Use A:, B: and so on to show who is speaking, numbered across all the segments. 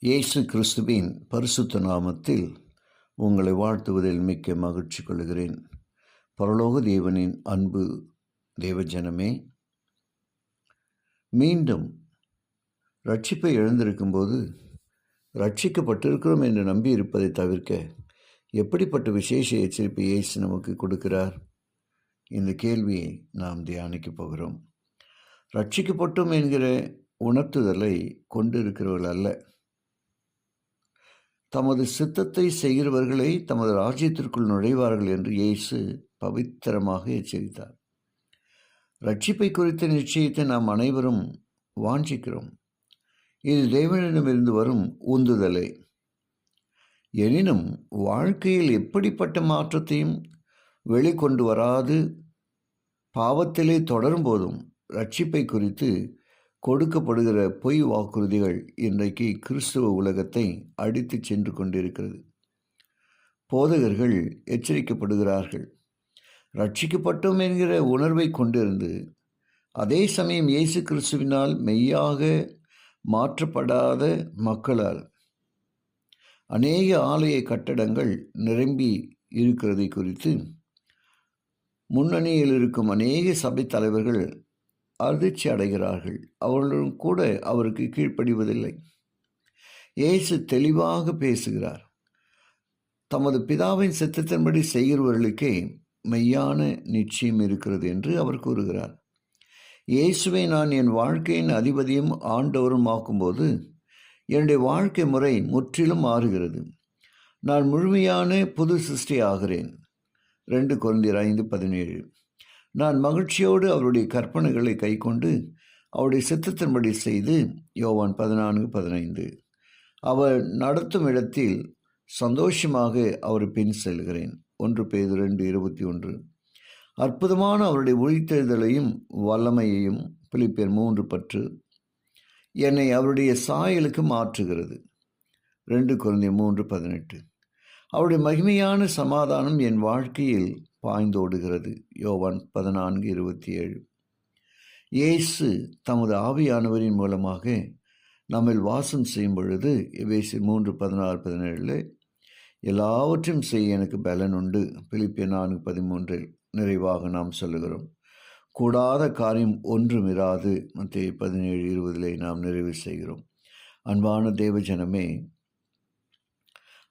A: இயேசு கிறிஸ்துவின் பரிசுத்த நாமத்தில் உங்களை வாழ்த்துவதில் மிக்க மகிழ்ச்சி கொள்கிறேன். பரலோக தேவனின் அன்பு தேவஜனமே, மீண்டும் ரட்சிப்பை இழந்திருக்கும்போது ரட்சிக்கப்பட்டிருக்கிறோம் என்று நம்பி இருப்பதை தவிர்க்க எப்படிப்பட்ட விசேஷ எச்சரிப்பை இயேசு நமக்கு கொடுக்கிறார்? இந்த கேள்வியை நாம் தியானிக்க போகிறோம். ரட்சிக்கப்பட்டோம் என்கிற உணர்த்துதலை கொண்டிருக்கிறவர்கள் அல்ல, தமது சித்தத்தை செய்கிறவர்களை தமது ராஜ்யத்திற்குள் நுழைவார்கள் என்று இயேசு பவித்திரமாக எச்சரித்தார். ரட்சிப்பை குறித்த நிச்சயத்தை நாம் அனைவரும் வாஞ்சிக்கிறோம். இது தேவனிடமிருந்து வரும் உந்துதலே. எனினும் வாழ்க்கையில் எப்படிப்பட்ட மாற்றத்தையும் வெளிக்கொண்டு வராது பாவத்திலே தொடரும் போதும் ரட்சிப்பை குறித்து கொடுக்கப்படுகிற பொய் வாக்குறுதிகள் இன்றைக்கு கிறிஸ்துவ உலகத்தை அடித்து சென்று கொண்டிருக்கிறது. போதகர்கள் எச்சரிக்கப்படுகிறார்கள். ரட்சிக்கப்பட்டோம் என்கிற உணர்வை கொண்டிருந்து அதே சமயம் இயேசு கிறிஸ்துவினால் மெய்யாக மாற்றப்படாத மக்களால் அநேக ஆலய கட்டடங்கள் நிரம்பி இருக்கிறதை குறித்து முன்னணியில் இருக்கும் அநேக சபை தலைவர்கள் அதிர்ச்சி அடைகிறார்கள். அவர்களும் கூட அவருக்கு கீழ்ப்படிவதில்லை. இயேசு தெளிவாக பேசுகிறார். தமது பிதாவின் சித்தத்தின்படி செய்கிறவர்களுக்கே மெய்யான நிச்சயம் இருக்கிறது என்று அவர் கூறுகிறார். இயேசுவை நான் என் வாழ்க்கையின் அதிபதியும் ஆண்டவரும் ஆக்கும்போது என்னுடைய வாழ்க்கை முறை முற்றிலும் மாறுகிறது. நான் முழுமையான புது சிருஷ்டி ஆகிறேன். 2 கொரிந்தியர் 5:17. நான் மகிழ்ச்சியோடு அவருடைய கற்பனைகளை கைக்கொண்டு அவருடைய சித்தத்தின்படி செய்து யோவான் 14:15. அவர் நடத்தும் இடத்தில் சந்தோஷமாக அவர் பின் செல்கிறேன். 1 பேதுரு 2:21. அற்புதமான அவருடைய உயிர்த்தெழுதலையும் வல்லமையையும் பிலிப்பியர் 3:10 என்னை அவருடைய சாயலுக்கு மாற்றுகிறது. 2 கொரிந்தியர் 3:18. அவருடைய மகிமையான சமாதானம் என் வாழ்க்கையில் பாய்ந்தோடுகிறது. யோவான் 14:27. இயேசு தமது ஆவியானவரின் மூலமாக நம்மில் வாசம் செய்யும் பொழுது எபேசியர் 3:16-17 எல்லாவற்றையும் செய்ய எனக்கு பலன் உண்டு. பிலிப்பியர் 4:13 நிறைவாக நாம் சொல்லுகிறோம். கூடாத காரியம் ஒன்றும் இராது. மத்தேயு 17:20 நாம் நிறைவு செய்கிறோம். அன்பான தேவஜனமே,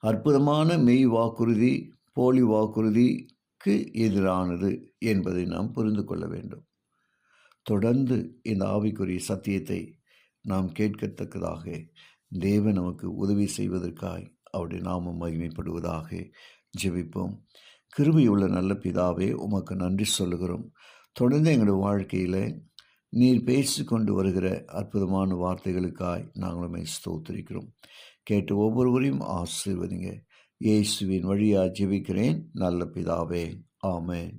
A: அற்புதமான மெய் வாக்குறுதி போலி வாக்குறுதிக்கு எதிரானது என்பதை நாம் புரிந்து கொள்ள வேண்டும். தொடர்ந்து இந்த ஆவிக்குரிய சத்தியத்தை நாம் கேட்கத்தக்கதாக தேவன் நமக்கு உதவி செய்வதற்காய் அவருடைய நாமம் மகிமைப்படுவதாக. ஜெபிப்போம். கிருபையுள்ள நல்ல பிதாவே, உமக்கு நன்றி சொல்லுகிறோம். தொடர்ந்து எங்களுடைய வாழ்க்கையில் நீர் பேசி கொண்டு வருகிற அற்புதமான வார்த்தைகளுக்காய் நாங்கள் உம்மை ஸ்தோத்திரிக்கிறோம். கேட்டு ஒவ்வொருவரையும் ஆசீர்வதிங்க. இயேசுவின் வழியாக ஜெபிக்கிறேன் நல்ல பிதாவே. ஆமென்.